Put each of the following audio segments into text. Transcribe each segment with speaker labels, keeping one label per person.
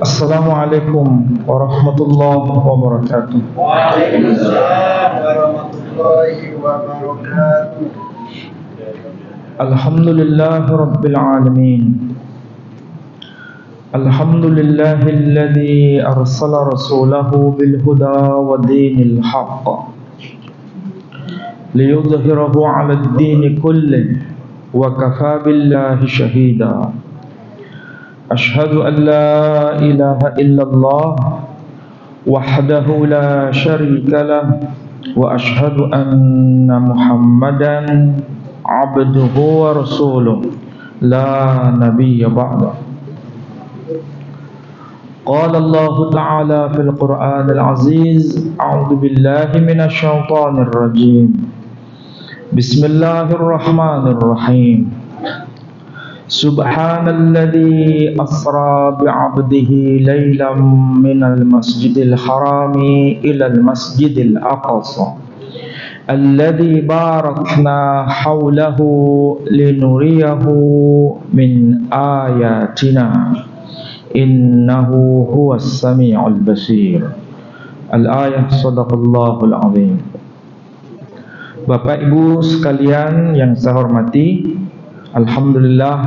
Speaker 1: Assalamualaikum warahmatullahi wabarakatuh.
Speaker 2: Waalaikumsalam warahmatullahi wabarakatuh.
Speaker 1: Alhamdulillahi rabbil alamin. Alhamdulillahilladzi arsala rasulahu bil huda wa dinil haqq liyudhhirahu 'alad dini kullih wa kafaa billahi shahida. Ashhadu an la ilaha illallah wahdahu la syarika lah wa ashhadu anna Muhammadan abduhu wa rasuluh la nabiyya ba'da. Qala Allah ta'ala fil Qur'anil aziz, a'udzu billahi minasy syaithanir rajim. Bismillahirrahmanirrahim. Subhanalladzi asra bi'abdihi laylan minal masjidil harami ilal masjidil aqsa alladzi barakna hawlahu linuriyahu min ayatina innahu huwas sami'ul basir. Al-ayah. Shadaqallahul azim. Bapak Ibu sekalian yang saya hormati, alhamdulillah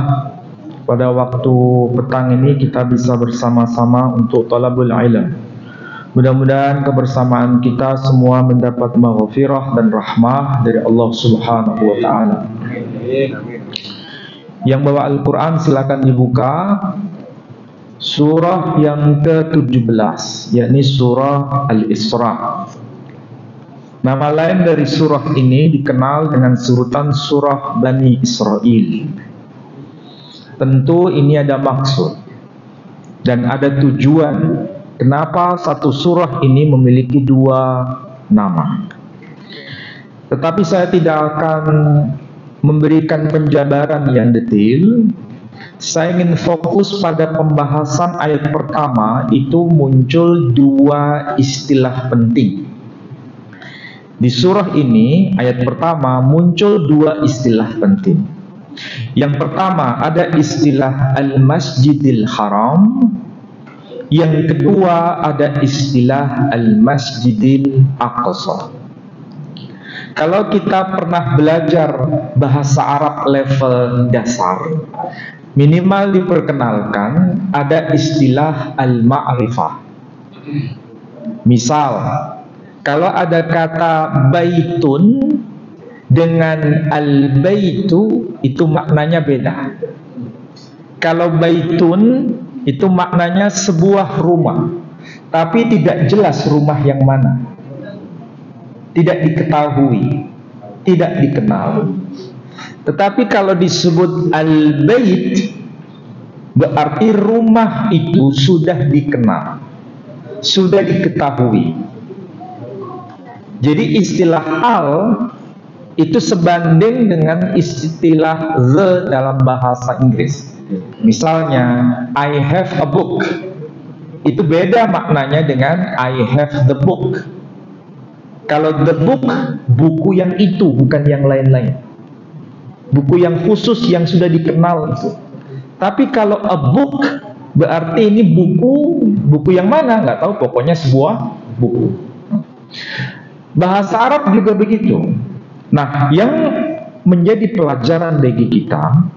Speaker 1: pada waktu petang ini kita bisa bersama-sama untuk talabul ilm. Mudah-mudahan kebersamaan kita semua mendapat maghfirah dan rahmah dari Allah Subhanahu wa taala. Yang bawa Al-Qur'an silakan dibuka surah yang ke-17, yakni surah Al-Isra. Nama lain dari surah ini dikenal dengan sebutan surah Bani Israel. Tentu ini ada maksud dan ada tujuan kenapa satu surah ini memiliki dua nama. Tetapi saya tidak akan memberikan penjabaran yang detail. Saya ingin fokus pada pembahasan ayat pertama. Itu muncul dua istilah penting. Di surah ini, ayat pertama muncul dua istilah penting. Yang pertama ada istilah Al-Masjidil Haram. Yang kedua ada istilah Al-Masjidil Aqsa. Kalau kita pernah belajar bahasa Arab level dasar, minimal diperkenalkan ada istilah Al-Ma'rifah. Misal, kalau ada kata baitun dengan al-baitu, itu maknanya beda. Kalau baitun itu maknanya sebuah rumah, tapi tidak jelas rumah yang mana. Tidak diketahui, tidak dikenal. Tetapi kalau disebut al-bait, berarti rumah itu sudah dikenal, sudah diketahui. Jadi istilah al itu sebanding dengan istilah the dalam bahasa Inggris. Misalnya I have a book, itu beda maknanya dengan I have the book. Kalau the book, buku yang itu, bukan yang lain-lain. Buku yang khusus yang sudah dikenal itu. Tapi kalau a book, berarti ini buku yang mana? Nggak tahu, pokoknya sebuah buku. Bahasa Arab juga begitu. Nah, yang menjadi pelajaran bagi kita,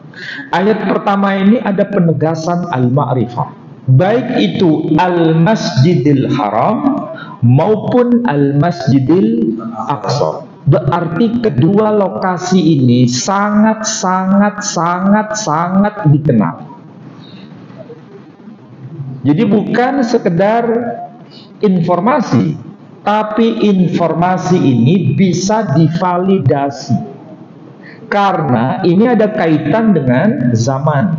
Speaker 1: ayat pertama ini ada penegasan al-ma'rifah. Baik itu al-Masjidil Haram maupun al-Masjidil Aqsa. Berarti kedua lokasi ini sangat dikenal. Jadi bukan sekedar informasi, tapi informasi ini bisa divalidasi karena ini ada kaitan dengan zaman.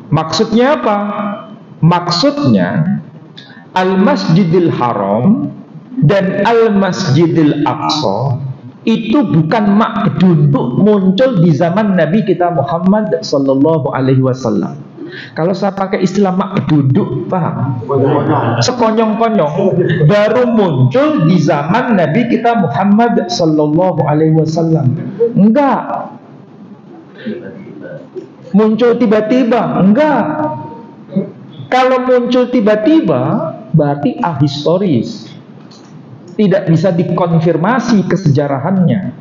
Speaker 1: Maksudnya apa? Maksudnya Al-Masjidil Haram dan Al-Masjidil Aqsa itu bukan mak duduk muncul di zaman Nabi kita Muhammad sallallahu alaihi wasallam. Kalau saya pakai istilah mak duduk, paham? Sekonyong-konyong baru muncul di zaman Nabi kita Muhammad sallallahu alaihi wasallam. Enggak. Muncul tiba-tiba? Enggak. Kalau muncul tiba-tiba berarti ahistoris, tidak bisa dikonfirmasi kesejarahannya.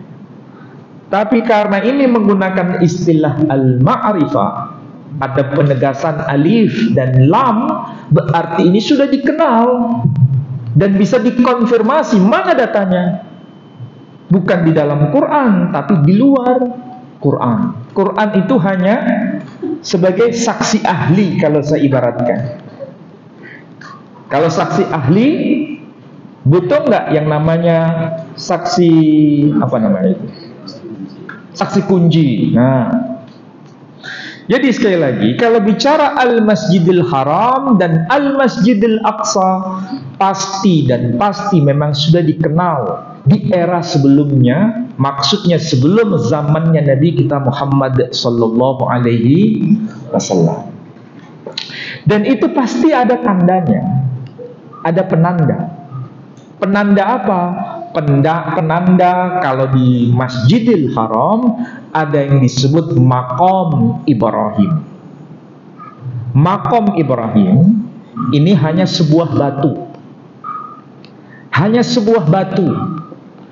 Speaker 1: Tapi karena ini menggunakan istilah al-ma'rifah, ada penegasan alif dan lam, berarti ini sudah dikenal dan bisa dikonfirmasi. Mana datanya? Bukan di dalam Quran, tapi di luar Quran. Quran itu hanya sebagai saksi ahli kalau saya ibaratkan. Kalau saksi ahli, butuh nggak yang namanya saksi apa namanya itu? Saksi kunci. Nah, jadi sekali lagi, kalau bicara Al-Masjidil Haram dan Al-Masjidil Aqsa, pasti memang sudah dikenal di era sebelumnya. Maksudnya sebelum zamannya Nabi kita Muhammad sallallahu alaihi wasallam. Dan itu pasti ada tandanya, ada penanda. Penanda apa? Penanda kalau di Masjidil Haram ada yang disebut Maqam Ibrahim. Maqam Ibrahim ini hanya sebuah batu. Hanya sebuah batu.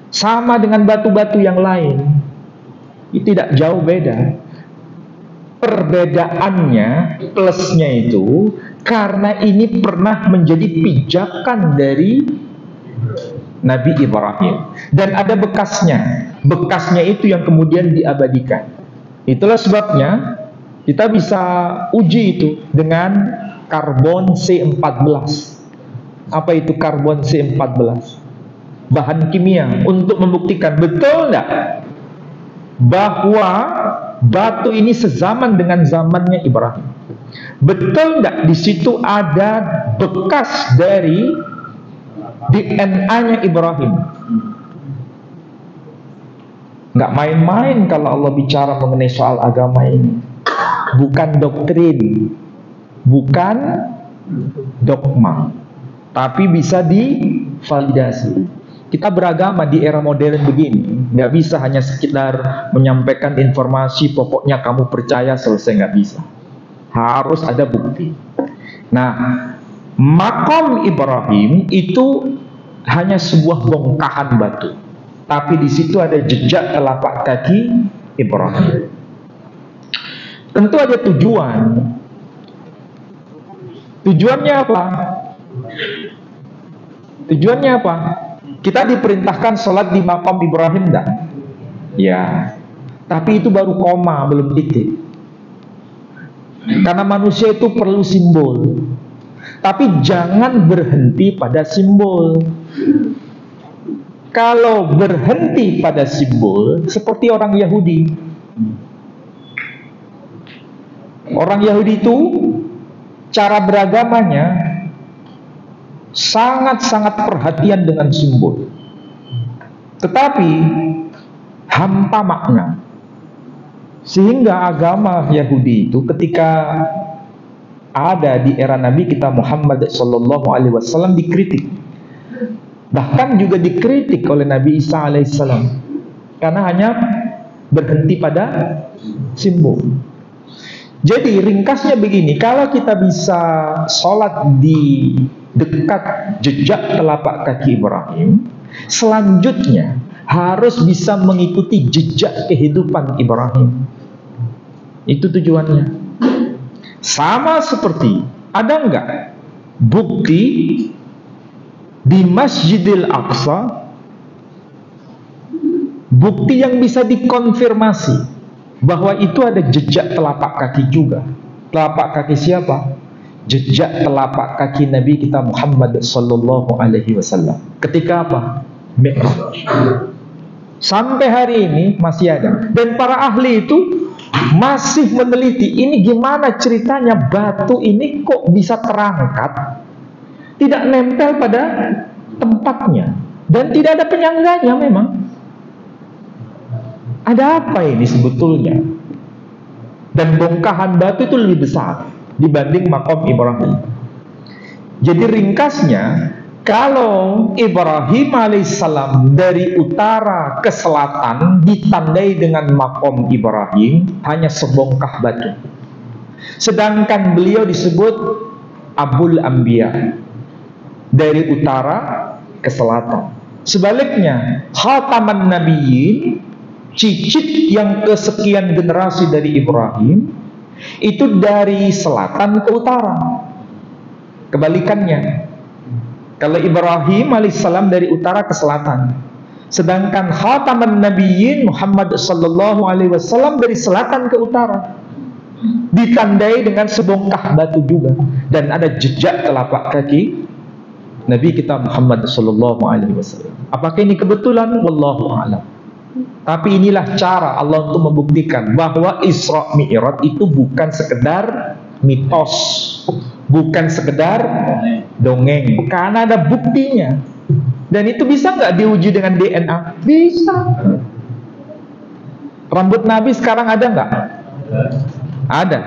Speaker 1: Sama dengan batu-batu yang lain. Itu tidak jauh beda. Perbedaannya, plusnya itu karena ini pernah menjadi pijakan dari Nabi Ibrahim dan ada bekasnya. Bekasnya itu yang kemudian diabadikan. Itulah sebabnya kita bisa uji itu dengan karbon C14. Apa itu karbon C14? Bahan kimia untuk membuktikan betul enggak bahwa batu ini sezaman dengan zamannya Ibrahim. Betul enggak di situ ada bekas dari DNA-nya Ibrahim. Nggak main-main kalau Allah bicara mengenai soal agama ini. Bukan doktrin, bukan dogma, tapi bisa divalidasi. Kita beragama di era modern begini, nggak bisa hanya sekedar menyampaikan informasi, pokoknya kamu percaya, selesai, nggak bisa. Harus ada bukti. Nah, Maqam Ibrahim itu hanya sebuah bongkahan batu, tapi di situ ada jejak telapak kaki Ibrahim. Tentu ada tujuan. Tujuannya apa? Tujuannya apa? Kita diperintahkan sholat di Maqam Ibrahim enggak? Ya, tapi itu baru koma, belum titik. Karena manusia itu perlu simbol. Tapi jangan berhenti pada simbol. Kalau berhenti pada simbol, seperti orang Yahudi. Orang Yahudi itu cara beragamanya sangat-sangat perhatian dengan simbol. Tetapi hampa makna. Sehingga agama Yahudi itu ketika ada di era Nabi kita Muhammad sallallahu alaihi wasallam dikritik. Bahkan juga dikritik oleh Nabi Isa alaihissalam karena hanya berhenti pada simbol. Jadi ringkasnya begini, kalau kita bisa sholat di dekat jejak telapak kaki Ibrahim, selanjutnya harus bisa mengikuti jejak kehidupan Ibrahim. Itu tujuannya. Sama seperti, ada enggak bukti di Masjidil Aqsa, bukti yang bisa dikonfirmasi bahwa itu ada jejak telapak kaki juga. Telapak kaki siapa? Jejak telapak kaki Nabi kita Muhammad sallallahu alaihi wasallam. Ketika apa? Mi'raj. Sampai hari ini masih ada. Dan para ahli itu masih meneliti ini gimana ceritanya batu ini kok bisa terangkat, tidak nempel pada tempatnya dan tidak ada penyangganya memang. Ada apa ini sebetulnya? Dan bongkahan batu itu lebih besar dibanding Maqam Ibrahim. Jadi ringkasnya, kalau Ibrahim alaihissalam dari utara ke selatan ditandai dengan Maqam Ibrahim hanya sebongkah batu. Sedangkan beliau disebut Abul Anbiya, dari utara ke selatan. Sebaliknya, Khataman Nabiyyin, cicit yang kesekian generasi dari Ibrahim, itu dari selatan ke utara. Kebalikannya, kalau Ibrahim alaihissalam dari utara ke selatan, sedangkan Khataman Nabiyyin Muhammad sallallahu alaihi wasallam dari selatan ke utara, ditandai dengan sebongkah batu juga, dan ada jejak telapak kaki Nabi kita Muhammad sallallahu alaihi wasallam. Apakah ini kebetulan? Wallahu a'lam. Tapi inilah cara Allah untuk membuktikan bahwa Isra Mi'raj itu bukan sekedar mitos, bukan sekedar dongeng, karena ada buktinya. Dan itu bisa nggak diuji dengan DNA? Bisa. Rambut Nabi sekarang ada nggak? Ada.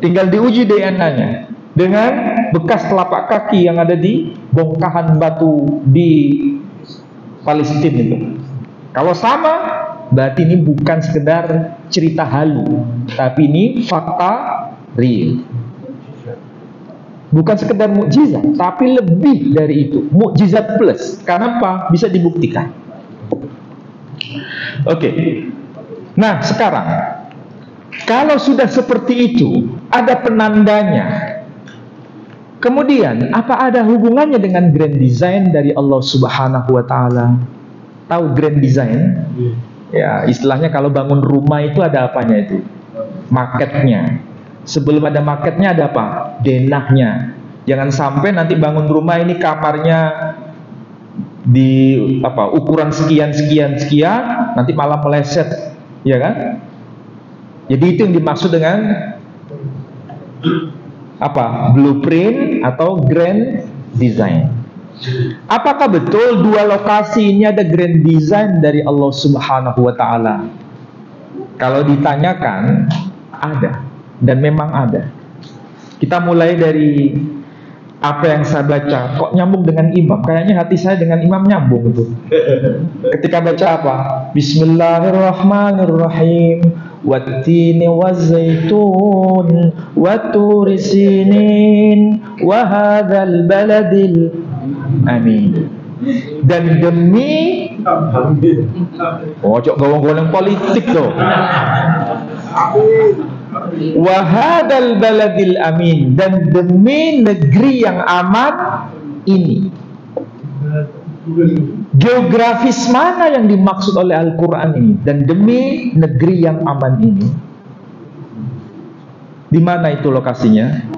Speaker 1: Tinggal diuji DNA-nya dengan bekas telapak kaki yang ada di bongkahan batu di Palestina itu. Kalau sama, berarti ini bukan sekedar cerita halu, tapi ini fakta real. Bukan sekedar mukjizat, tapi lebih dari itu, mukjizat plus. Karena apa? Bisa dibuktikan. Oke. Nah, sekarang kalau sudah seperti itu, ada penandanya. Kemudian, apa ada hubungannya dengan grand design dari Allah Subhanahu wa Ta'ala? Tahu grand design? Ya, istilahnya kalau bangun rumah itu ada apanya itu? Marketnya. Sebelum ada marketnya ada apa? Denahnya. Jangan sampai nanti bangun rumah ini kamarnya di ukuran sekian, nanti malah meleset, ya kan? Jadi itu yang dimaksud dengan blueprint atau grand design. Apakah betul dua lokasi ini ada grand design dari Allah Subhanahu wa Ta'ala? Kalau ditanyakan, ada, dan memang ada. Kita mulai dari apa yang saya baca. Kok nyambung dengan imam? Kayaknya hati saya dengan imam nyambung itu. Ketika baca apa? Bismillahirrahmanirrahim. Wattini wazzaitun watturi sinin wa hadzal baladil amin. Dan demi ojo gawang-gawang politik tuh. Wa hadzal baladil amin, dan demi negeri yang aman ini. Geografis mana yang dimaksud oleh Al-Quran ini? Dan demi negeri yang aman ini. Di mana itu lokasinya?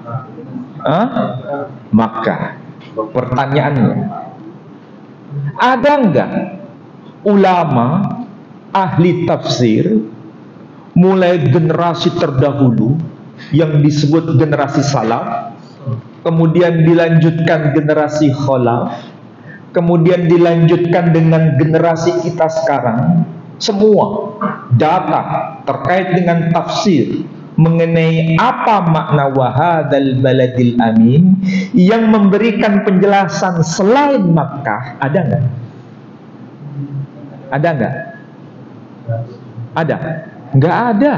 Speaker 1: Makkah. Pertanyaannya, ada enggak ulama ahli tafsir mulai generasi terdahulu yang disebut generasi salaf, kemudian dilanjutkan generasi khalaf, kemudian dilanjutkan dengan generasi kita sekarang, semua data terkait dengan tafsir mengenai apa makna wahadal baladil amin yang memberikan penjelasan selain Makkah, ada nggak? Ada nggak? Ada? Nggak ada.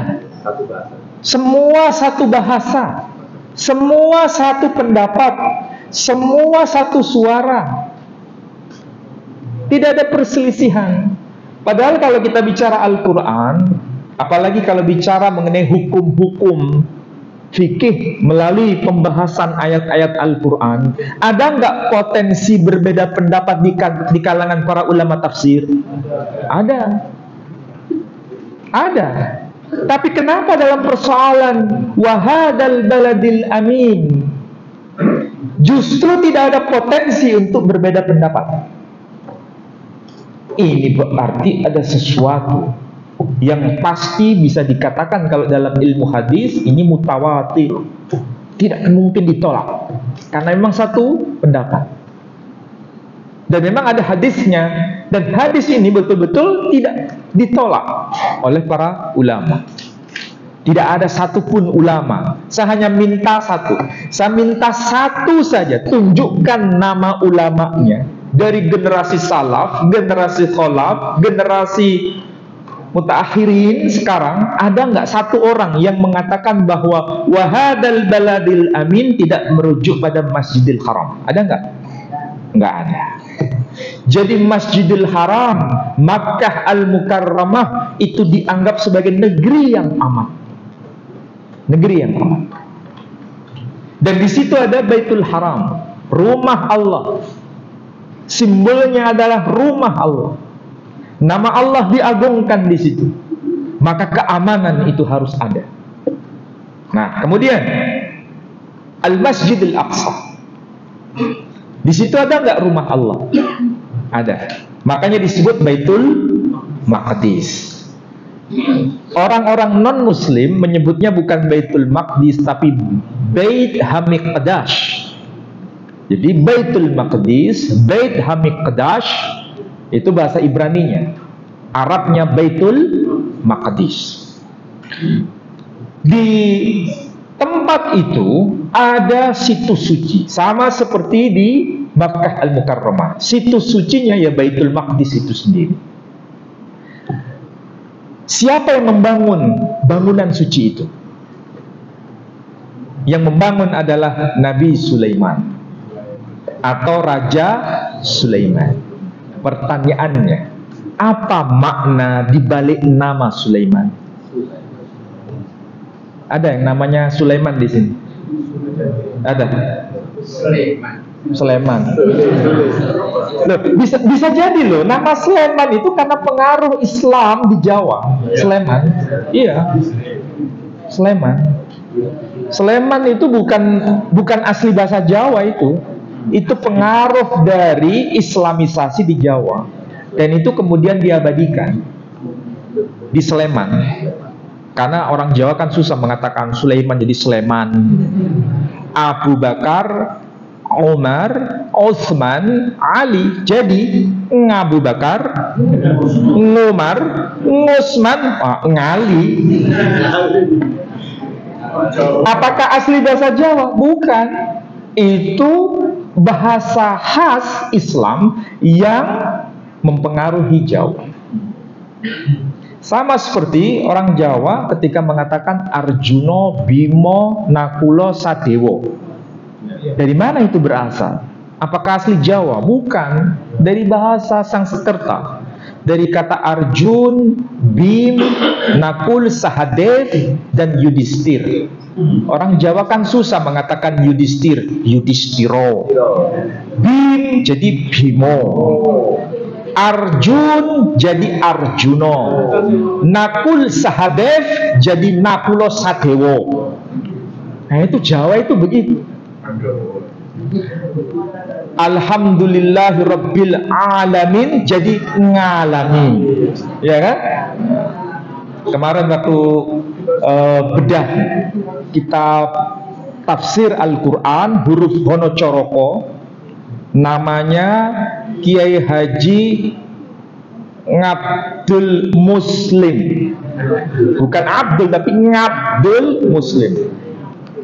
Speaker 1: Semua satu bahasa, semua satu pendapat, semua satu suara. Tidak ada perselisihan. Padahal kalau kita bicara Al-Quran, apalagi kalau bicara mengenai hukum-hukum fikih melalui pembahasan ayat-ayat Al-Quran, ada nggak potensi berbeda pendapat di kalangan para ulama tafsir? Ada. Ada. Tapi kenapa dalam persoalan wahadal baladil amin justru tidak ada potensi untuk berbeda pendapat? Ini berarti ada sesuatu yang pasti bisa dikatakan kalau dalam ilmu hadis ini mutawatir, tidak mungkin ditolak karena memang satu pendapat dan memang ada hadisnya, dan hadis ini betul-betul tidak ditolak oleh para ulama. Tidak ada satupun ulama. Saya hanya minta satu. Saya minta satu saja, tunjukkan nama ulamanya dari generasi salaf, generasi khalaf, generasi mutaakhirin sekarang ada nggak satu orang yang mengatakan bahwa wahadal baladil amin tidak merujuk pada Masjidil Haram? Ada nggak? Nggak ada. Jadi Masjidil Haram, Makkah Al-Mukarramah itu dianggap sebagai negeri yang aman. Negeri yang aman. Dan di situ ada Baitul Haram, rumah Allah. Simbolnya adalah rumah Allah. Nama Allah diagungkan di situ. Maka keamanan itu harus ada. Nah, kemudian Al-Masjidil Aqsa. Di situ ada nggak rumah Allah? Ada. Makanya disebut Baitul Maqdis. Orang-orang non-Muslim menyebutnya bukan Baitul Maqdis, tapi Bait Hamiqdash. Jadi Baitul Maqdis, Bait Hamiqdash itu bahasa Ibraninya. Arabnya Baitul Maqdis. Di tempat itu ada situs suci, sama seperti di Makkah Al-Mukarramah. Situs sucinya ya Baitul Maqdis itu sendiri. Siapa yang membangun bangunan suci itu? Yang membangun adalah Nabi Sulaiman atau Raja Sulaiman. Pertanyaannya, apa makna dibalik nama Sulaiman? Ada yang namanya Sulaiman di sini? Ada? Sulaiman. Loh, bisa jadi loh, nama Sulaiman itu karena pengaruh Islam di Jawa. Sulaiman. Iya. Sulaiman. Sulaiman itu bukan asli bahasa Jawa itu. Itu pengaruh dari Islamisasi di Jawa. Dan itu kemudian diabadikan di Sleman. Karena orang Jawa kan susah mengatakan Sulaiman jadi Sleman. Abu Bakar, Umar, Utsman, Ali. Jadi Abu Bakar, Umar, Utsman, Ali. Apakah asli bahasa Jawa? Bukan. Itu bahasa khas Islam yang mempengaruhi Jawa. Sama seperti orang Jawa ketika mengatakan Arjuna, Bima, Nakula, Sadewa. Dari mana itu berasal? Apakah asli Jawa? Bukan. Dari bahasa Sanskerta. Dari kata Arjun, Bim, Nakul, Sahadev, dan Yudhisthira. Orang Jawa kan susah mengatakan Yudhisthira, Yudhistiro. Bim jadi Bimo. Arjun jadi Arjuno. Nakul Sahadev jadi Nakulo Sadewo. Nah itu Jawa itu begitu. Alhamdulillahirabbil alamin jadi ngalamin. Ya kan? Kemarin waktu bedah kitab tafsir Al-Quran huruf Honocoroko, namanya Kiai Haji Ngabdul Muslim. Bukan Abdul tapi Ngabdul Muslim.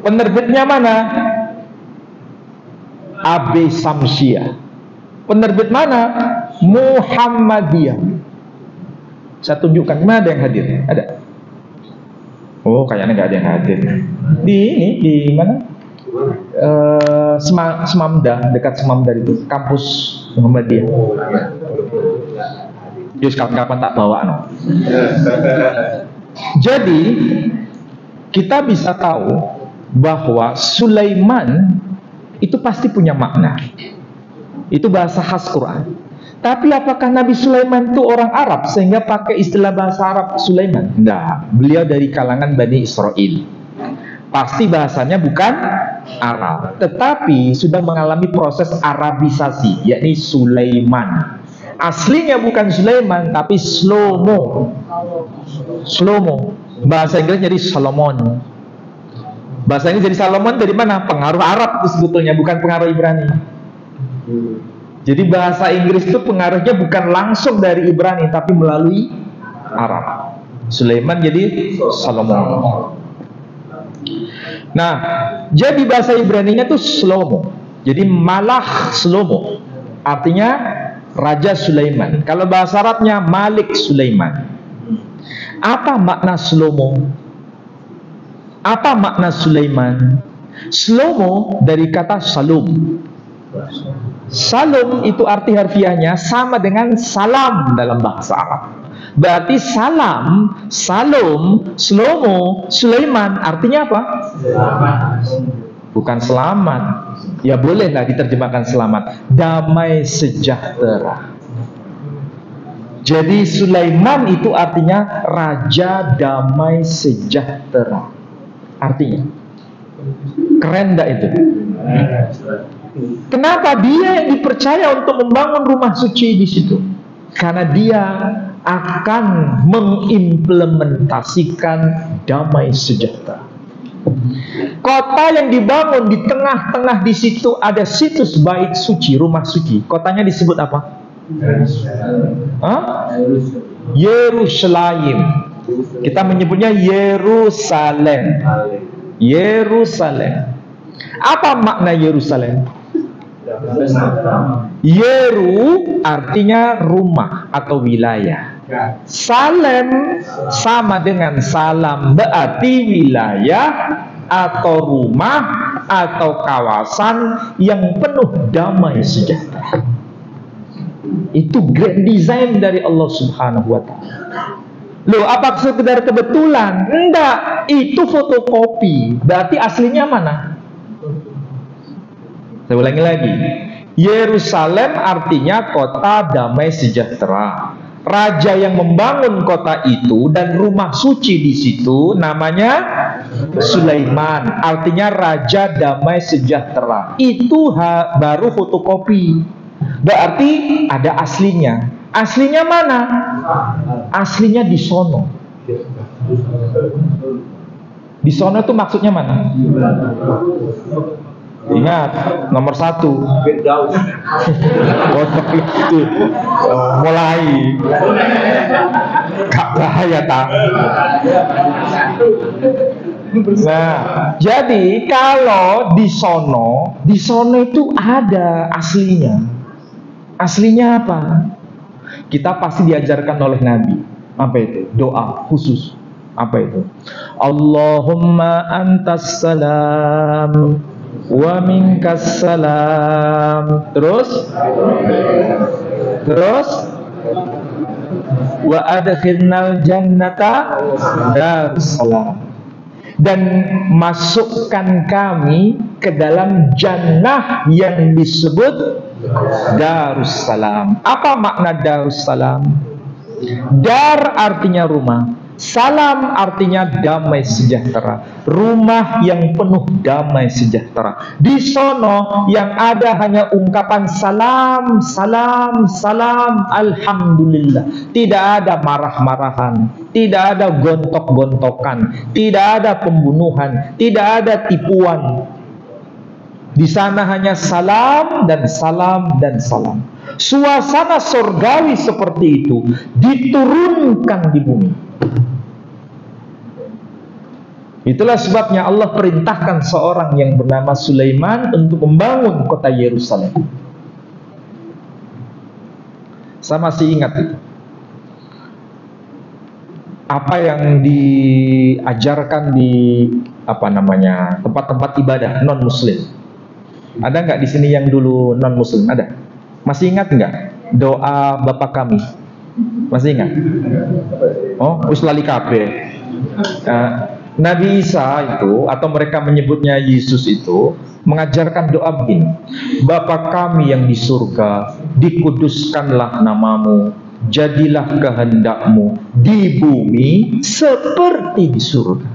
Speaker 1: Penerbitnya mana? AB Samsiah. Penerbit mana? Muhammadiyah. Saya tunjukkan, mana ada yang hadir? Ada? Oh, kayaknya nggak ada yang hadir. Di mana? Semamda, dekat Semamda itu, kampus Muhammadiyah. Yus kapan-kapan tak bawa no. Jadi kita bisa tahu bahwa Sulaiman itu pasti punya makna. Itu bahasa khas Quran. Tapi apakah Nabi Sulaiman itu orang Arab sehingga pakai istilah bahasa Arab Sulaiman? Enggak, beliau dari kalangan Bani Israel. Pasti bahasanya bukan Arab, tetapi sudah mengalami proses Arabisasi, yakni Sulaiman. Aslinya bukan Sulaiman, tapi Shlomo. Shlomo. Bahasa Inggris jadi Solomon. Bahasa Inggris jadi Solomon dari mana? Pengaruh Arab itu sebetulnya, bukan pengaruh Ibrani. Jadi bahasa Inggris itu pengaruhnya bukan langsung dari Ibrani, tapi melalui Arab. Sulaiman jadi Solomon. Nah, jadi bahasa Ibraninya itu Shlomo. Jadi Malah Shlomo, artinya Raja Sulaiman. Kalau bahasa Arabnya Malik Sulaiman. Apa makna Shlomo? Apa makna Sulaiman? Shlomo dari kata Shalom. Shalom itu arti harfiahnya sama dengan salam dalam bahasa Arab. Berarti salam, Shalom, Shlomo, Sulaiman artinya apa? Bukan selamat. Ya bolehlah diterjemahkan selamat. Damai sejahtera. Jadi Sulaiman itu artinya raja damai sejahtera. Artinya keren enggak itu? Kenapa dia yang dipercaya untuk membangun rumah suci di situ? Karena dia akan mengimplementasikan damai sejahtera. Kota yang dibangun di tengah-tengah di situ ada situs bait suci, rumah suci. Kotanya disebut apa? Yerusalem. Kita menyebutnya Yerusalem. Yerusalem. Apa makna Yerusalem? Yeru artinya rumah atau wilayah. Salem sama dengan salam, berarti wilayah atau rumah atau kawasan yang penuh damai sejahtera. Itu grand design dari Allah Subhanahu wa ta'ala. Loh, apa sekedar kebetulan? Enggak, itu fotokopi. Berarti aslinya mana? Saya ulangi lagi. Yerusalem artinya kota damai sejahtera. Raja yang membangun kota itu dan rumah suci di situ namanya Sulaiman. Artinya raja damai sejahtera. Itu baru fotokopi. Berarti ada aslinya. Aslinya mana? Aslinya di sono. Di sono itu maksudnya mana? Ingat, nomor 1 itu mulai gak bahaya tak? Nah, jadi kalau di sono itu ada aslinya. Aslinya apa? Kita pasti diajarkan oleh Nabi. Apa itu? Doa khusus. Apa itu? Allahumma antas salam wa minkas salam. Terus wa adkhilnal jannata darussalam. Dan masukkan kami ke dalam jannah yang disebut Darussalam. Apa makna Darussalam? Dar artinya rumah, salam artinya damai sejahtera. Rumah yang penuh damai sejahtera. Di sono yang ada hanya ungkapan salam, salam, salam, alhamdulillah. Tidak ada marah-marahan, tidak ada gontok-gontokan, tidak ada pembunuhan, tidak ada tipuan. Di sana hanya salam dan salam dan salam. Suasana surgawi seperti itu diturunkan di bumi. Itulah sebabnya Allah perintahkan seorang yang bernama Sulaiman untuk membangun kota Yerusalem. Saya masih ingat itu. Apa yang diajarkan di tempat-tempat ibadah non Muslim. Ada nggak di sini yang dulu non Muslim? Ada? Masih ingat nggak doa Bapa Kami? Masih ingat? Oh, wis lali kabeh. Nabi Isa itu, atau mereka menyebutnya Yesus itu, mengajarkan doa begini. Bapa kami yang di surga, dikuduskanlah namamu, jadilah kehendakmu di bumi seperti di surga.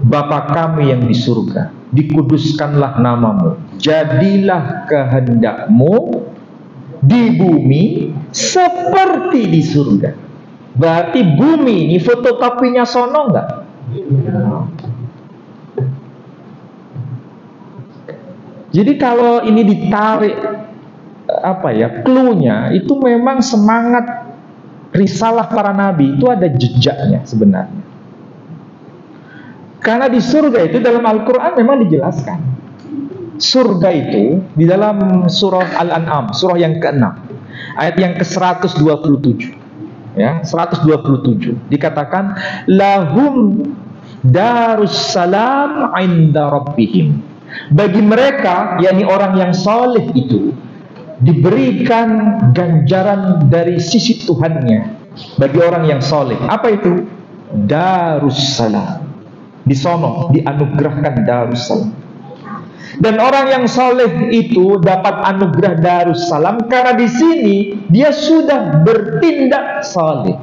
Speaker 1: Bapa kami yang di surga, dikuduskanlah namamu, jadilah kehendakmu di bumi seperti di surga. Berarti bumi ini fotokopinya sono enggak? Jadi kalau ini ditarik cluenya itu memang semangat risalah para nabi itu ada jejaknya sebenarnya. Karena di surga itu dalam Al-Quran memang dijelaskan. Surga itu di dalam surah Al-An'am, surah yang ke-6. Ayat yang ke-127. Ya, 127 dikatakan lahum darussalam inda rabbihim. Bagi mereka, yakni orang yang soleh itu, diberikan ganjaran dari sisi Tuhannya. Bagi orang yang soleh, apa itu? Darussalam. Di sono dianugerahkan darussalam. Dan orang yang soleh itu dapat anugerah darussalam karena di sini dia sudah bertindak soleh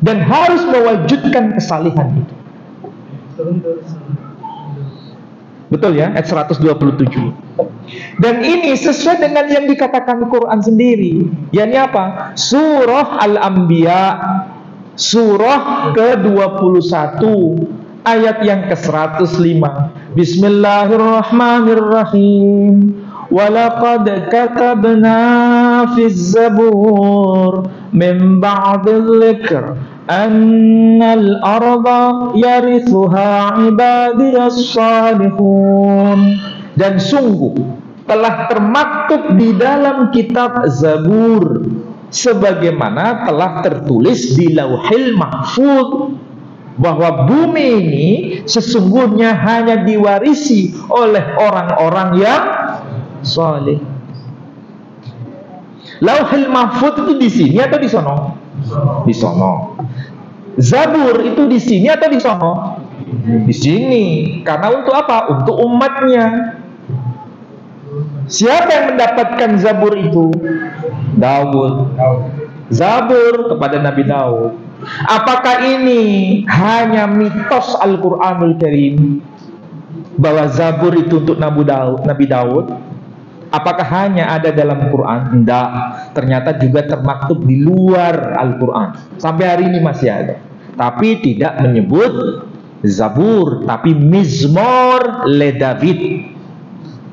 Speaker 1: dan harus mewujudkan kesalihan itu. Betul ya, ayat 127. Dan ini sesuai dengan yang dikatakan Quran sendiri. Yakni apa? Surah Al-Anbiya, surah ke-21, ayat yang ke-105. Bismillahirrahmanirrahim. Walaqad katabna fiz zabur min ba'dil dzikr annal arda yarithuha ibadiyas salihun. Dan sungguh telah termaktub di dalam kitab Zabur sebagaimana telah tertulis di Lauhil Mahfuz bahwa bumi ini sesungguhnya hanya diwarisi oleh orang-orang yang saleh. Lauhil Mahfuz itu di sini atau di sono? Di sono. Zabur itu di sini atau di sono? Di sini. Karena untuk apa? Untuk umatnya. Siapa yang mendapatkan Zabur itu? Daud. Zabur kepada Nabi Daud. Apakah ini hanya mitos Al-Quranul Karim bahwa Zabur itu untuk Nabi Daud? Apakah hanya ada dalam Quran? Tidak. Ternyata juga termaktub di luar Al-Quran. Sampai hari ini masih ada. Tapi tidak menyebut Zabur, tapi Mizmor le David,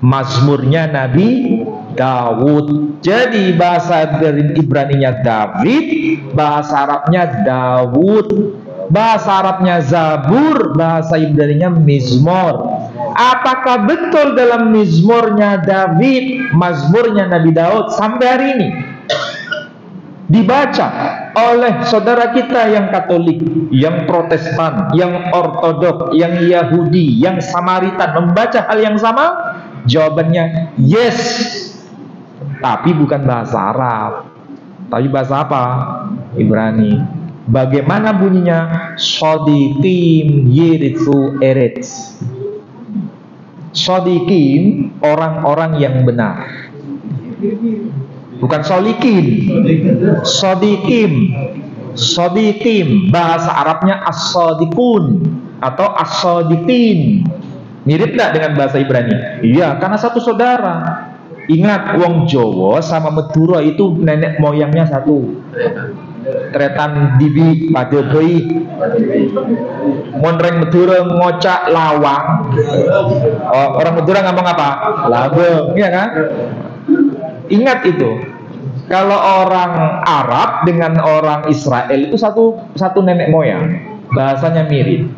Speaker 1: Mazmurnya Nabi Daud. Jadi bahasa Ibraninya David, bahasa Arabnya Daud, bahasa Arabnya Zabur, bahasa Ibraninya Mizmor. Apakah betul dalam Mizmornya David, Mazmurnya Nabi Daud sampai hari ini dibaca oleh saudara kita yang Katolik, yang Protestan, yang Ortodok, yang Yahudi, yang Samaritan membaca hal yang sama? Jawabannya yes. Tapi bukan bahasa Arab, tapi bahasa apa? Ibrani. Bagaimana bunyinya? Shodikim yirithu eretz. Shodikim, orang-orang yang benar. Bukan solikin. Shodikim. Shodikim, bahasa Arabnya as-sodikun atau as-sodikin. Mirip gak dengan bahasa Ibrani? Iya, karena satu saudara. Ingat, wong Jawa sama Madura itu nenek moyangnya satu. Tretan dibi pada bayi. Monreng Madura ngocak lawang. Oh, orang Madura ngomong apa? Labeng, iya kan? Ingat itu. Kalau orang Arab dengan orang Israel itu satu nenek moyang. Bahasanya mirip.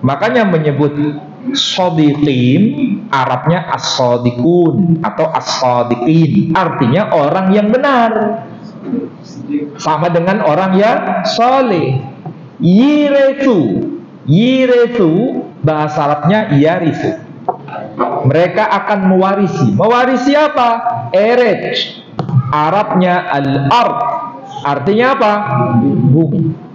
Speaker 1: Makanya menyebut Shodiqin, Arabnya as-sodikun atau as-sodiqin, artinya orang yang benar. Sama dengan orang yang soleh. Yirethu, bahasa Arabnya yarithu. Mereka akan mewarisi. Mewarisi apa? Erej, Arabnya al-ard, artinya apa? Bumi.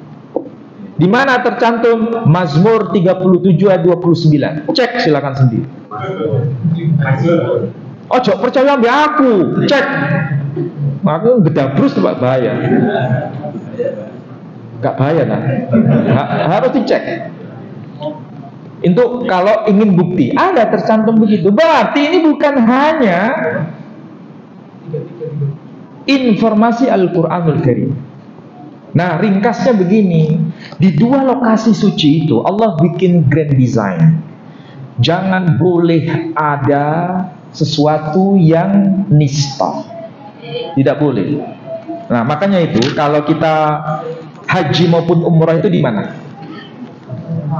Speaker 1: Di mana tercantum? Mazmur 37 ayat 29. Cek silakan sendiri. Ojo percaya ambil aku. Cek. Aku gedabrus Pak, bahaya. Gak bahaya kan? Harus dicek. Untuk kalau ingin bukti, ada tercantum begitu. Berarti ini bukan hanya informasi Al-Quranul Karim. Nah, ringkasnya begini. Di dua lokasi suci itu Allah bikin grand design. Jangan boleh ada sesuatu yang nista. Tidak boleh. Nah, makanya itu kalau kita haji maupun umrah itu di mana?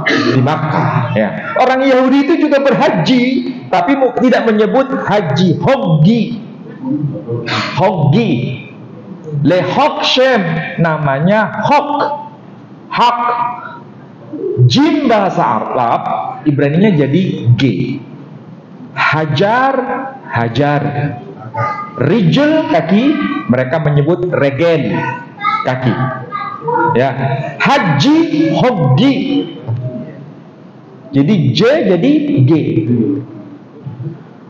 Speaker 1: Di Makkah, ya. Orang Yahudi itu juga berhaji, tapi tidak menyebut haji, hogi. Le hok shem namanya hok. Hak. Jim bahasa Arab Ibraninya jadi G. Hajar, hajar. Rijl kaki, mereka menyebut regel kaki. Ya, haji, hogi. Jadi J jadi G.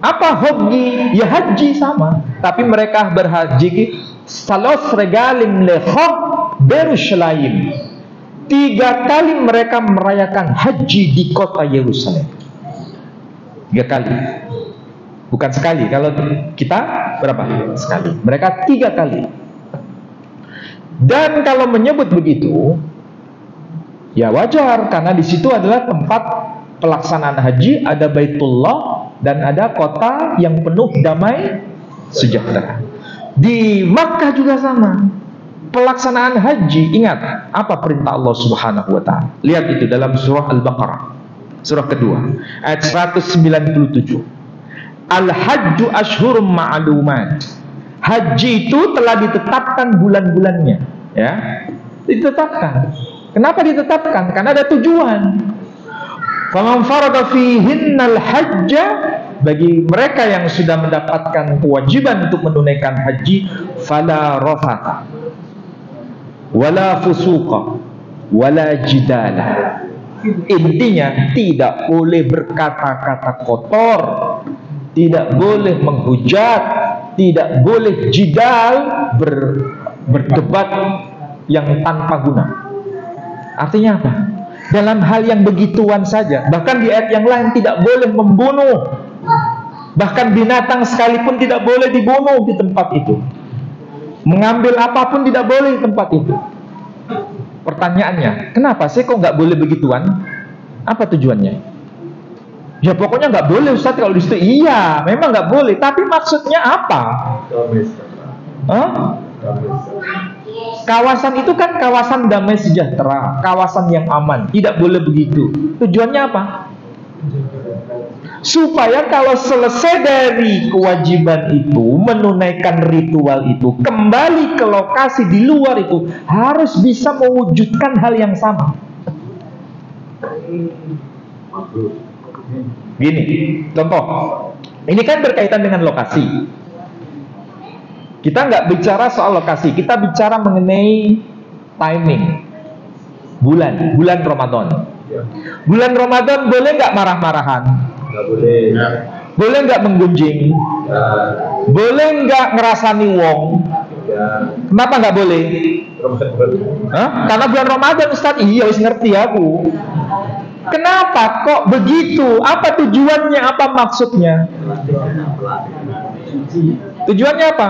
Speaker 1: Apa hogi? Ya haji sama. Tapi mereka berhaji salos regalim lehok Yerusalem. 3 kali mereka merayakan haji di kota Yerusalem. 3 kali. Bukan sekali. Kalau kita berapa? Sekali. Mereka 3 kali. Dan kalau menyebut begitu, ya wajar karena di situ adalah tempat pelaksanaan haji, ada Baitullah dan ada kota yang penuh damai sejahtera. Di Makkah juga sama. Pelaksanaan haji, ingat apa perintah Allah Subhanahu wa taala. Lihat itu dalam surah Al-Baqarah, surah kedua, ayat 197. Al-hajju ashhurum ma'lumat. Haji itu telah ditetapkan bulan-bulannya, ya. Ditetapkan. Kenapa ditetapkan? Karena ada tujuan. Faman farada fihinnal hajja, bagi mereka yang sudah mendapatkan kewajiban untuk menunaikan haji, fala rafatha wala fusuqa wala jidala. Intinya tidak boleh berkata-kata kotor, tidak boleh menghujat, tidak boleh jidal, berdebat yang tanpa guna. Artinya apa? Dalam hal yang begituan saja, bahkan di ayat yang lain tidak boleh membunuh. Bahkan binatang sekalipun tidak boleh dibunuh di tempat itu. Mengambil apapun tidak boleh di tempat itu. Pertanyaannya, kenapa sih kok nggak boleh begituan? Apa tujuannya? Ya pokoknya nggak boleh Ustaz kalau di situ. Iya, memang nggak boleh. Tapi maksudnya apa? Hah? Kawasan itu kan kawasan damai sejahtera, kawasan yang aman. Tidak boleh begitu. Tujuannya apa? Supaya kalau selesai dari kewajiban itu, menunaikan ritual itu, kembali ke lokasi di luar itu, harus bisa mewujudkan hal yang sama. Gini, contoh. Ini kan berkaitan dengan lokasi. Kita nggak bicara soal lokasi, kita bicara mengenai timing. Bulan Ramadan. Bulan Ramadan boleh nggak marah-marahan?
Speaker 2: Nggak boleh.
Speaker 1: Boleh nggak menggunjing? Boleh nggak ngerasani wong? Kenapa nggak boleh? Hah? Karena bulan Ramadan Ustaz. Iya, wis ngerti aku. Kenapa kok begitu? Apa tujuannya? Apa maksudnya? Tujuannya apa?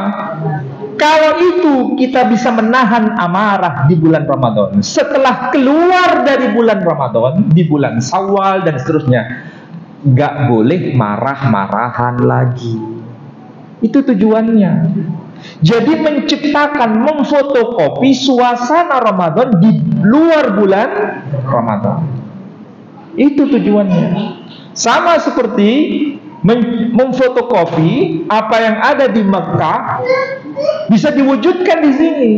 Speaker 1: Kalau itu kita bisa menahan amarah di bulan Ramadan. Setelah keluar dari bulan Ramadan, di bulan Syawal dan seterusnya, nggak boleh marah-marahan lagi. Itu tujuannya. Jadi menciptakan, memfotokopi suasana Ramadan di luar bulan Ramadan. Itu tujuannya. Sama seperti memfotokopi apa yang ada di Mekah bisa diwujudkan di sini.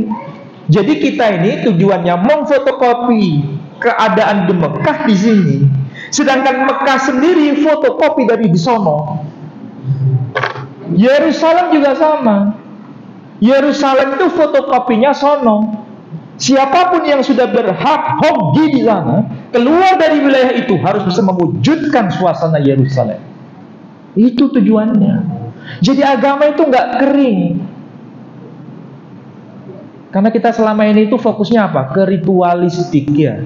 Speaker 1: Jadi kita ini tujuannya memfotokopi keadaan di Mekah di sini. Sedangkan Mekah sendiri fotokopi dari di sono. Yerusalem juga sama. Yerusalem itu fotokopinya sono. Siapapun yang sudah berhak hogi di sana, keluar dari wilayah itu harus bisa mewujudkan suasana Yerusalem. Itu tujuannya. Jadi agama itu nggak kering. Karena kita selama ini itu fokusnya apa? Ke ritualistik ya.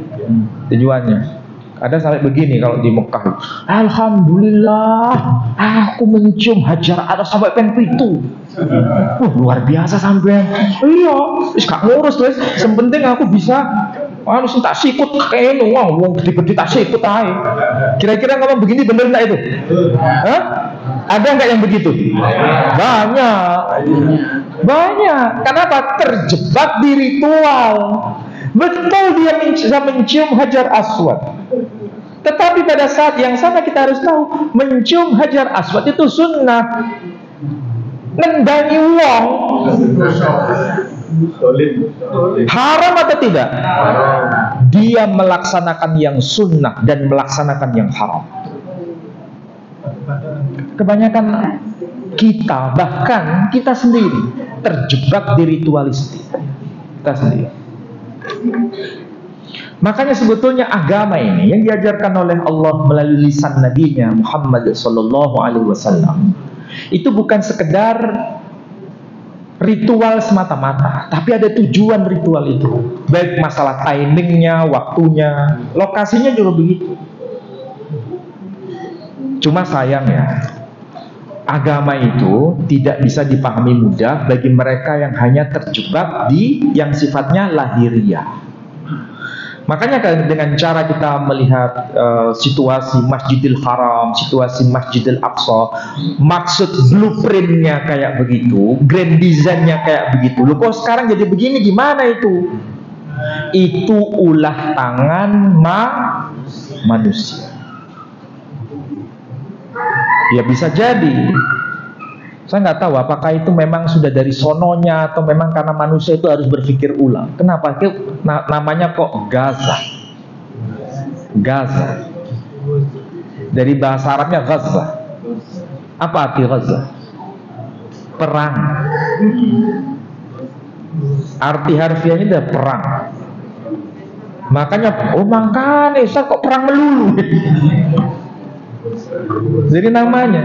Speaker 1: Tujuannya. Ada sampai begini kalau di Mekah. Alhamdulillah, aku mencium Hajar Aswad sampai pen pitu. Luar biasa sampean. Iya, wis gak ngurus wis. Yang penting aku bisa anu sing tak sikut kene wong gede-gede tak sikut ae. Kira-kira ngomong begini bener enggak itu? Hah? Ada enggak yang begitu? Banyak. Kenapa? Terjebak di ritual. Betul dia bisa mencium Hajar Aswad. Tetapi pada saat yang sama kita harus tahu, mencium Hajar Aswad itu sunnah. Nendangi wong Haram atau tidak? Dia melaksanakan yang sunnah dan melaksanakan yang haram. Kebanyakan kita, bahkan kita sendiri, terjebak di ritualistik. Kita sendiri. Makanya sebetulnya agama ini yang diajarkan oleh Allah melalui lisan Nabi-Nya Muhammad SAW itu bukan sekedar ritual semata-mata, tapi ada tujuan ritual itu. Baik masalah timingnya, waktunya, lokasinya juga begitu. Cuma sayangnya agama itu tidak bisa dipahami mudah bagi mereka yang hanya terjebak di yang sifatnya lahiriah. Makanya dengan cara kita melihat situasi Masjidil Haram, situasi Masjidil Aqsa, maksud blueprintnya kayak begitu, grand design-nya kayak begitu. Loh kok sekarang jadi begini, gimana itu? Itu ulah tangan manusia. Ya bisa jadi. Saya nggak tahu apakah itu memang sudah dari sononya atau memang karena manusia itu harus berpikir ulang. Kenapa? Namanya kok Gaza. Gaza. Dari bahasa Arabnya Gaza. Apa arti Gaza? Perang. Arti harfiahnya adalah perang. Makanya, makanya Ustaz kok perang melulu. Jadi namanya.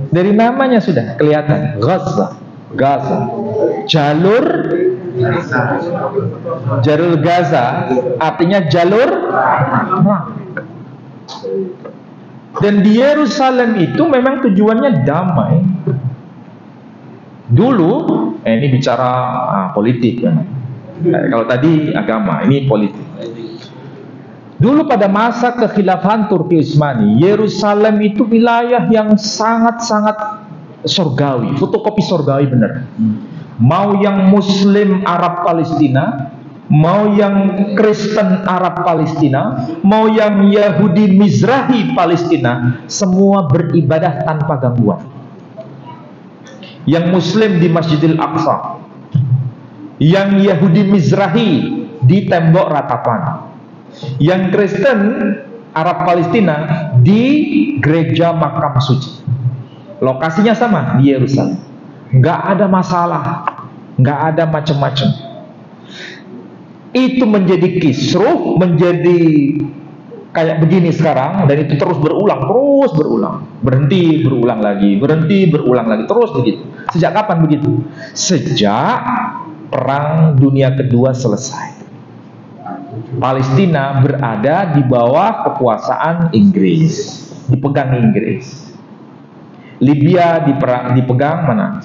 Speaker 1: Dari namanya sudah kelihatan Gaza, Gaza, jalur Gaza artinya jalur dan di Yerusalem itu memang tujuannya damai. Dulu ini bicara politik ya. Kalau tadi agama, ini politik. Dulu pada masa kekhilafahan Turki Utsmani, Yerusalem itu wilayah yang sangat-sangat surgawi, fotokopi surgawi benar. Mau yang Muslim Arab Palestina, mau yang Kristen Arab Palestina, mau yang Yahudi Mizrahi Palestina, semua beribadah tanpa gangguan. Yang Muslim di Masjidil Aqsa, yang Yahudi Mizrahi di tembok ratapan, yang Kristen Arab Palestina di gereja makam suci. Lokasinya sama di Yerusalem. Nggak ada masalah, nggak ada macam-macam. Itu menjadi kisruh, menjadi kayak begini sekarang, dan itu terus berulang, berhenti, berulang lagi, terus begitu. Sejak kapan begitu? Sejak Perang Dunia Kedua selesai. Palestina berada di bawah kekuasaan Inggris, dipegang Inggris. Libya dipegang mana?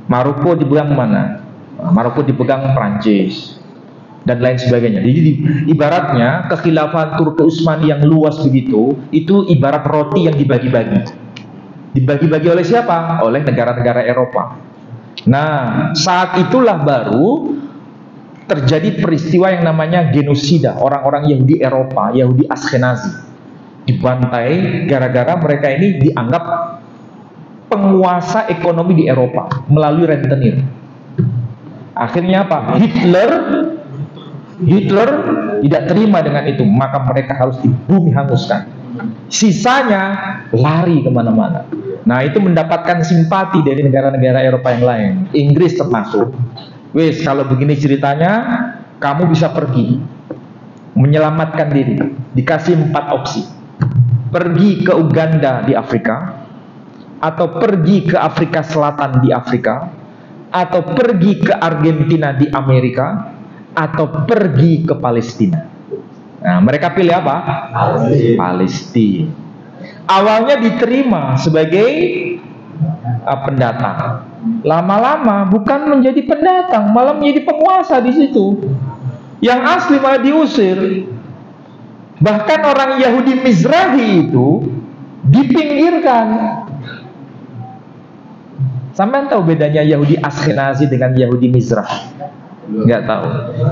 Speaker 1: Maroko dipegang mana? Maroko dipegang Prancis dan lain sebagainya. Jadi ibaratnya kekhilafahan Turki Utsmani yang luas begitu, itu ibarat roti yang dibagi-bagi. Dibagi-bagi oleh siapa? Oleh negara-negara Eropa. Nah, saat itulah baru terjadi peristiwa yang namanya genosida orang-orang Yahudi Eropa, Yahudi Ashkenazi, dibantai gara-gara mereka ini dianggap penguasa ekonomi di Eropa melalui rentenir. Akhirnya apa? Hitler tidak terima dengan itu, maka mereka harus dibumi hanguskan. Sisanya lari kemana-mana. Nah, itu mendapatkan simpati dari negara-negara Eropa yang lain, Inggris termasuk. Wes, kalau begini ceritanya, kamu bisa pergi menyelamatkan diri. Dikasih 4 opsi. Pergi ke Uganda di Afrika, atau pergi ke Afrika Selatan di Afrika, atau pergi ke Argentina di Amerika, atau pergi ke Palestina. Nah, mereka pilih apa? Palestina. Awalnya diterima sebagai pendatang. Lama-lama bukan menjadi pendatang, malah menjadi penguasa di situ. Yang asli malah diusir. Bahkan orang Yahudi Mizrahi itu dipinggirkan. Sampai tahu bedanya Yahudi Ashkenazi dengan Yahudi Mizrahi? Nggak tahu.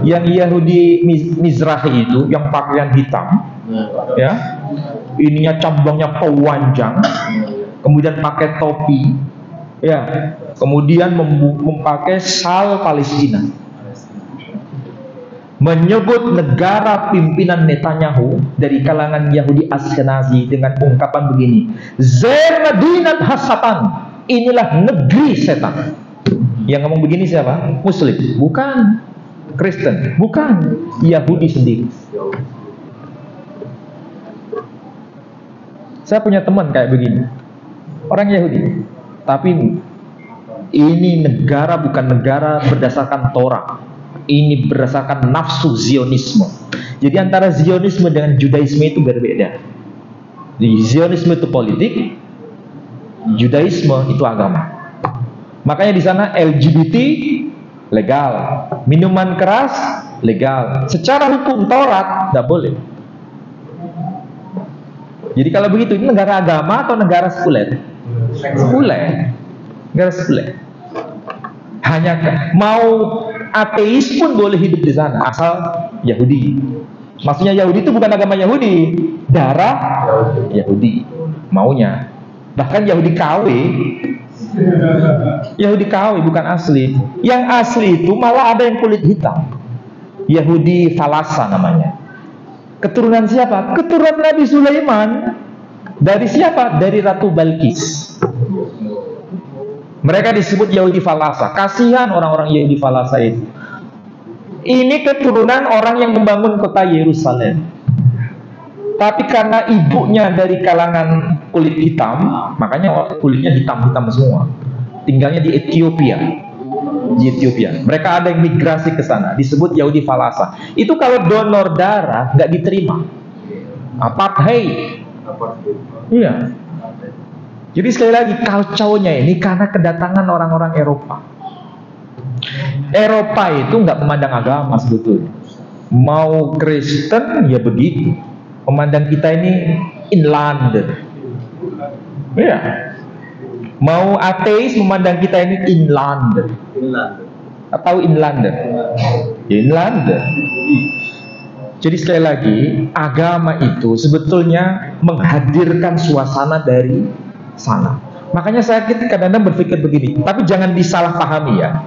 Speaker 1: Yang Yahudi Mizrahi itu yang pakaian hitam, ya, ininya cabangnya panjang, kemudian pakai topi, Ya, kemudian memakai sal Palestina, menyebut negara pimpinan Netanyahu dari kalangan Yahudi Askenazi dengan ungkapan begini, Zer Madinat Hasatan, inilah negeri setan. Yang ngomong begini siapa? Muslim? Bukan. Kristen? Bukan. Yahudi sendiri. Saya punya teman kayak begini, orang Yahudi, tapi ini negara bukan negara berdasarkan Torah, ini berdasarkan nafsu Zionisme. Jadi antara Zionisme dengan Judaisme itu berbeda. Jadi Zionisme itu politik, Judaisme itu agama. Makanya di sana LGBT legal, minuman keras legal. Secara hukum Taurat tidak boleh. Jadi kalau begitu, ini negara agama atau negara sekuler? Sekuler. Negara sekuler. Hanya mau ateis pun boleh hidup di sana, asal Yahudi. Maksudnya Yahudi itu bukan agama Yahudi, darah Yahudi maunya. Bahkan Yahudi KW. Yahudi KW bukan asli. Yang asli itu malah ada yang kulit hitam. Yahudi Falasa namanya. Keturunan siapa? Keturunan Nabi Sulaiman. Dari siapa? Dari Ratu Balkis. Mereka disebut Yahudi Falasa. Kasihan orang-orang Yahudi Falasa itu. Ini keturunan orang yang membangun kota Yerusalem. Tapi karena ibunya dari kalangan kulit hitam, makanya kulitnya hitam-hitam semua. Tinggalnya di Ethiopia. Di Ethiopia. Mereka ada yang migrasi ke sana, disebut Yahudi Falasa. Itu kalau donor darah nggak diterima. Apartheid. Iya. Jadi sekali lagi kacaunya ini karena kedatangan orang-orang Eropa. Eropa itu nggak memandang agama sebetulnya. Mau Kristen ya begitu. Memandang kita ini inland. Iya. Mau ateis memandang kita ini inland. Atau inland. Inland. Jadi sekali lagi, agama itu sebetulnya menghadirkan suasana dari sana. Makanya saya kadang-kadang berpikir begini, tapi jangan disalahpahami ya.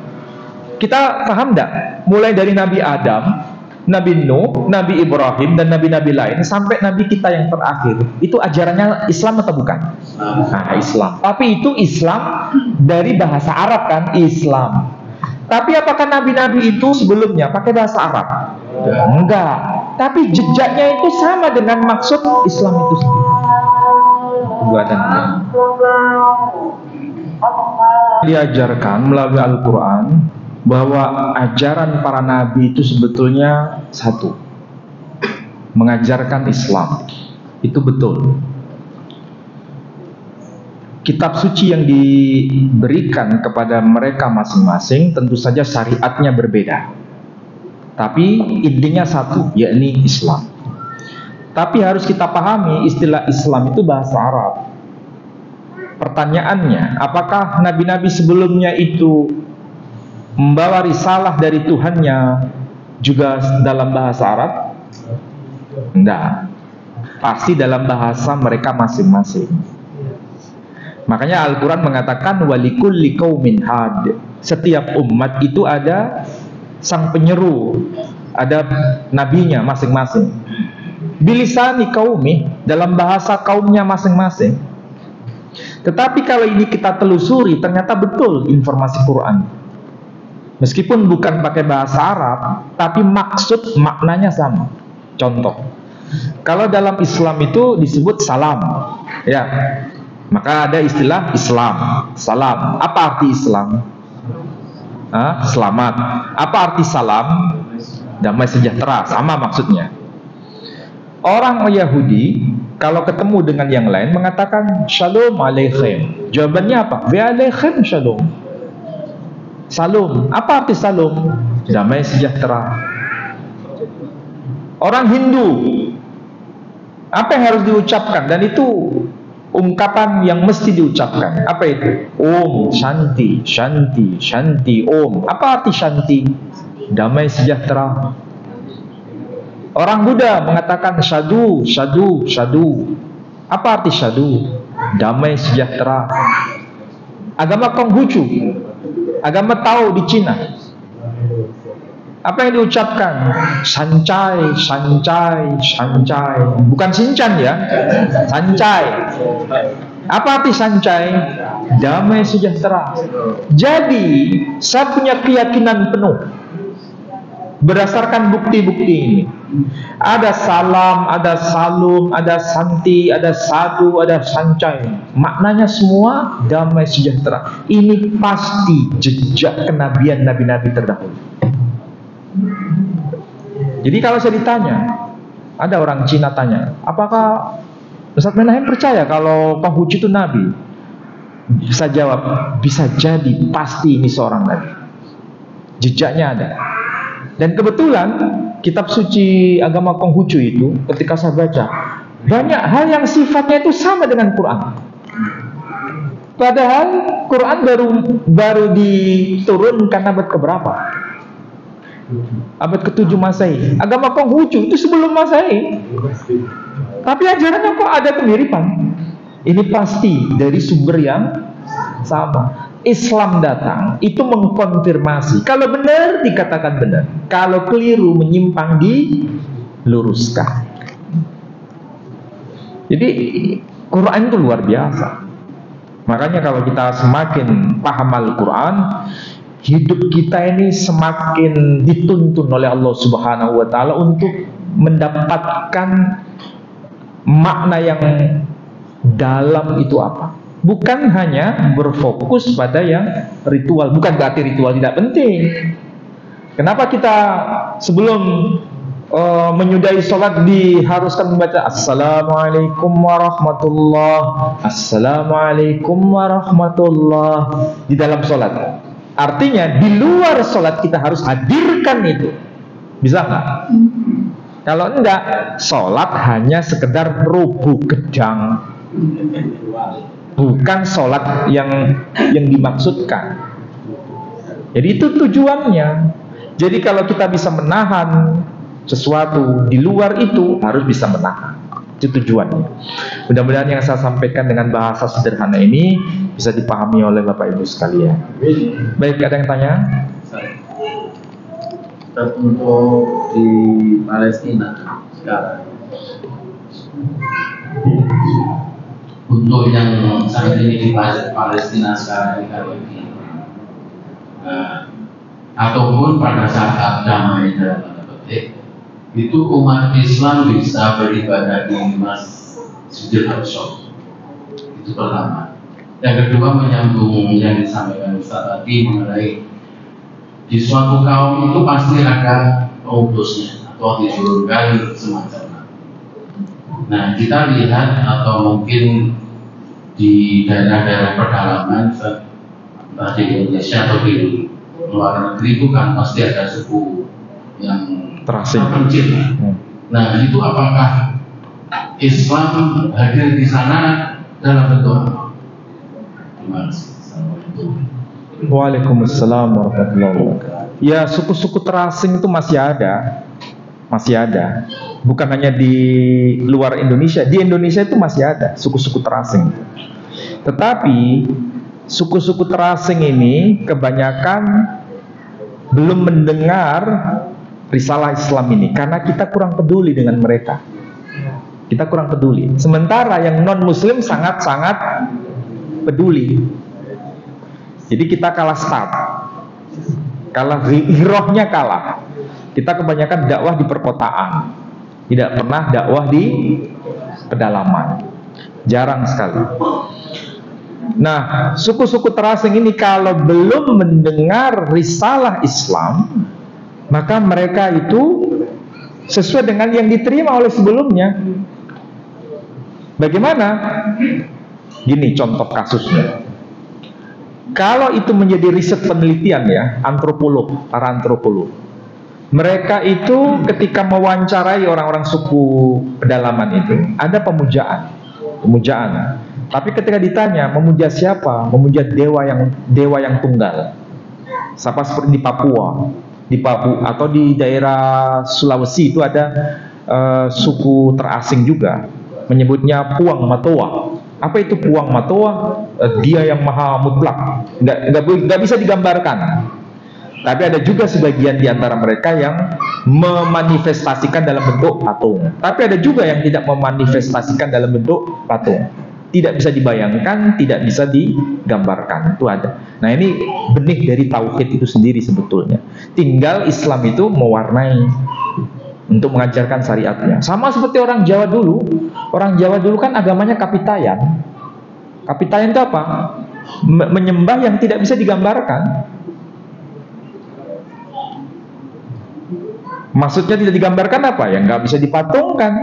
Speaker 1: Kita paham enggak? Mulai dari Nabi Adam, Nabi Nuh, Nabi Ibrahim, dan nabi-nabi lain sampai nabi kita yang terakhir, itu ajarannya Islam atau bukan? Nah, Islam. Tapi itu Islam dari bahasa Arab kan, Islam. Tapi apakah nabi-nabi itu sebelumnya pakai bahasa Arab? Enggak. Tapi jejaknya itu sama dengan maksud Islam itu sendiri. Diajarkan melalui Al-Quran bahwa ajaran para nabi itu sebetulnya satu, mengajarkan Islam. Itu betul. Kitab suci yang diberikan kepada mereka masing-masing tentu saja syariatnya berbeda, tapi intinya satu, yakni Islam. Tapi harus kita pahami istilah Islam itu bahasa Arab. Pertanyaannya, apakah nabi-nabi sebelumnya itu membawa risalah dari Tuhannya juga dalam bahasa Arab? Enggak. Pasti dalam bahasa mereka masing-masing. Makanya Al-Quran mengatakan walikulli qaumin had. Setiap umat itu ada sang penyeru, ada nabinya masing-masing. Bilisani qaumi, dalam bahasa kaumnya masing-masing. Tetapi kalau ini kita telusuri, ternyata betul informasi Quran. Meskipun bukan pakai bahasa Arab, tapi maksud maknanya sama. Contoh, kalau dalam Islam itu disebut salam, ya, maka ada istilah Islam, salam. Apa arti Islam? Selamat. Apa arti salam? Damai sejahtera, sama maksudnya. Orang Yahudi kalau ketemu dengan yang lain mengatakan Shalom Aleichem. Jawabannya apa? Ve'aleichem Shalom. Salam. Apa arti salam? Damai sejahtera. Orang Hindu, apa yang harus diucapkan? Dan itu ungkapan yang mesti diucapkan. Apa itu? Om, Shanti, Shanti, Shanti, Om. Apa arti Shanti? Damai sejahtera. Orang Buddha mengatakan Shadu, Shadu, Shadu. Apa arti Shadu? Damai sejahtera. agama Konghucu, agama Tao di Cina. Apa yang diucapkan? Sancai, sancai, sancai. Bukan Shinchan ya, sancai. Apa arti sancai? Damai sejahtera. Jadi, saya punya keyakinan penuh berdasarkan bukti-bukti ini. Ada salam, ada salum, ada santi, ada sadu, ada sancai. Maknanya semua damai sejahtera. Ini pasti jejak kenabian nabi-nabi terdahulu. Jadi kalau saya ditanya, ada orang Cina tanya, apakah Ustaz Menahem percaya kalau Konghucu itu nabi? Bisa jawab, bisa jadi, pasti ini seorang nabi. Jejaknya ada. Dan kebetulan kitab suci agama Konghucu itu ketika saya baca, banyak hal yang sifatnya itu sama dengan Quran. Padahal Quran baru diturunkan abad keberapa? Abad ke-7 Masehi. Agama Konghucu itu sebelum Masehi. Tapi ajarannya kok ada kemiripan. Ini pasti dari sumber yang sama. Islam datang itu mengkonfirmasi. Kalau benar dikatakan benar, kalau keliru menyimpang diluruskan. Jadi Quran itu luar biasa. Makanya kalau kita semakin paham Al-Quran, hidup kita ini semakin dituntun oleh Allah Subhanahu wa Ta'ala untuk mendapatkan makna yang dalam itu apa. Bukan hanya berfokus pada yang ritual. Bukan berarti ritual tidak penting. Kenapa kita sebelum menyudahi sholat diharuskan membaca Assalamualaikum warahmatullah, Assalamualaikum warahmatullah di dalam sholat? Artinya di luar sholat kita harus hadirkan itu. Bisa nggak? Kalau enggak, sholat hanya sekedar rubuh gedang, bukan sholat yang dimaksudkan. Jadi itu tujuannya. Jadi kalau kita bisa menahan sesuatu di luar itu, harus bisa menahan. Itu tujuannya. Mudah-mudahan yang saya sampaikan dengan bahasa sederhana ini bisa dipahami oleh Bapak Ibu sekalian. Baik, ada yang tanya?
Speaker 3: Untuk di Palestina sekarang, untuk yang saat ini di Palestina sekarang ini, ataupun pada saat damai dalam tanda petik, itu umat Islam bisa beribadah di Masjidil Aqsa. Itu pertama. Yang kedua, menyambung yang disampaikan Ustaz tadi mengenai di suatu kaum itu pasti ada pengutusnya atau dijulurkan semacam. Nah, kita lihat atau mungkin di daerah-daerah pedalaman entah di Indonesia atau di luar negeri itu kan pasti ada suku yang
Speaker 1: terasing.
Speaker 3: Nah, itu apakah Islam hadir di sana dalam bentuk apa? Terima kasih.
Speaker 1: Waalaikumsalam warahmatullahi wabarakatuh. Ya, suku-suku terasing itu masih ada. Masih ada. Bukan hanya di luar Indonesia. Di Indonesia itu masih ada suku-suku terasing. Tetapi suku-suku terasing ini kebanyakan belum mendengar risalah Islam ini karena kita kurang peduli dengan mereka. Kita kurang peduli. Sementara yang non-muslim sangat-sangat peduli. Jadi kita kalah start, kalah hirohnya kalah. Kita kebanyakan dakwah di perkotaan, tidak pernah dakwah di pedalaman, jarang sekali. Nah, suku-suku terasing ini kalau belum mendengar risalah Islam, maka mereka itu sesuai dengan yang diterima oleh sebelumnya. Bagaimana? Gini contoh kasusnya. Kalau itu menjadi riset penelitian ya, para antropolog. Mereka itu ketika mewawancarai orang-orang suku pedalaman itu, ada pemujaan. Tapi ketika ditanya, memuja siapa? Memuja dewa yang tunggal. Siapa seperti di Papua atau di daerah Sulawesi itu ada suku terasing juga, menyebutnya Puang Matoa. Apa itu Puang Matoa? dia yang maha mutlak, nggak bisa digambarkan. Tapi ada juga sebagian di antara mereka yang memanifestasikan dalam bentuk patung. Tapi ada juga yang tidak memanifestasikan dalam bentuk patung. Tidak bisa dibayangkan, tidak bisa digambarkan. Itu ada. Nah, ini benih dari tauhid itu sendiri sebetulnya. Tinggal Islam itu mewarnai untuk mengajarkan syariatnya. Sama seperti orang Jawa dulu. Orang Jawa dulu kan agamanya kapitayan. Kapitayan itu apa? Menyembah yang tidak bisa digambarkan. Maksudnya tidak digambarkan apa? Yang nggak bisa dipatungkan.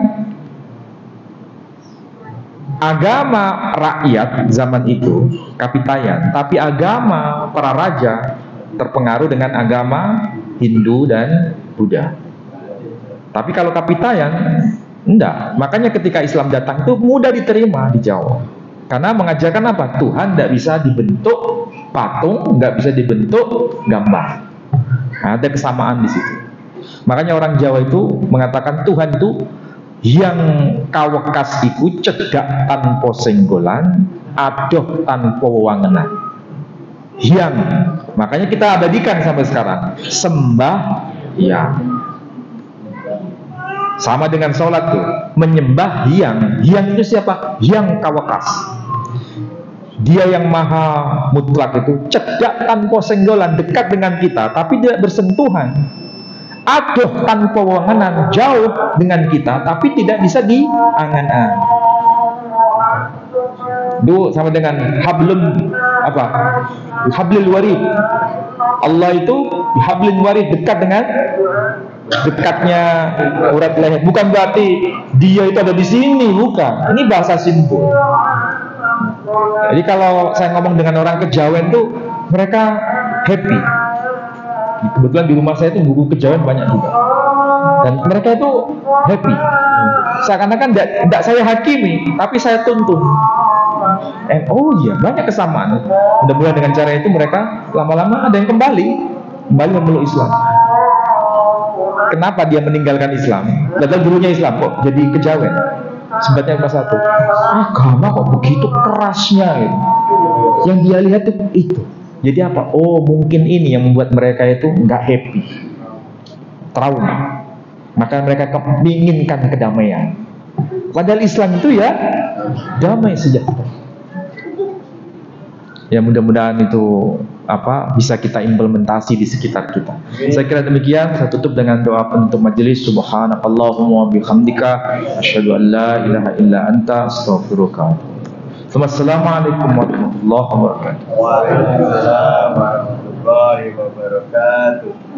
Speaker 1: Agama rakyat zaman itu kapitayan, tapi agama para raja terpengaruh dengan agama Hindu dan Buddha. Tapi kalau kapitayan enggak. Makanya ketika Islam datang itu mudah diterima di Jawa. Karena mengajarkan apa? Tuhan tidak bisa dibentuk patung, nggak bisa dibentuk gambar. Nah, ada kesamaan di situ. Makanya orang Jawa itu mengatakan Tuhan itu yang kawekas iku cedak tanpa senggolan, adoh tanpa wewangenan. Yang makanya kita abadikan sampai sekarang. Sembah yang sama dengan sholat tuh, menyembah yang itu siapa? Yang kawekas. Dia yang maha mutlak itu cedak tanpa senggolan, dekat dengan kita tapi tidak bersentuhan. Aduh tanpa wewangenan, jauh dengan kita tapi tidak bisa diangan-angan. Itu sama dengan hablum apa? Hablil warid. Allah itu hablil warid, dekat dengan dekatnya urat leher. Bukan berarti dia itu ada di sini, bukan. Ini bahasa simpul. Jadi kalau saya ngomong dengan orang Kejawen tuh mereka happy. Kebetulan di rumah saya itu buku Kejawen banyak juga, dan mereka itu happy. Seakan-akan tidak saya hakimi, tapi saya tuntun. Oh iya, banyak kesamaan. Mudah-mudahan dengan cara itu mereka lama-lama ada yang kembali memeluk Islam. Kenapa dia meninggalkan Islam? Padahal dulunya Islam kok jadi Kejawen. Sebabnya cuma satu, agama kok begitu kerasnya gitu. Yang dia lihat itu. Jadi apa? Oh, mungkin ini yang membuat mereka itu nggak happy, trauma. Maka mereka menginginkan kedamaian. Padahal Islam itu ya damai sejahtera. Ya mudah-mudahan itu bisa kita implementasi di sekitar kita. Saya kira demikian. Saya tutup dengan doa penutup majelis. Subhanakallahumma wa bihamdika asyhadu an la ilaha illa anta astaghfiruka. Assalamualaikum warahmatullahi wabarakatuh.
Speaker 2: Waalaikumsalam warahmatullahi wabarakatuh.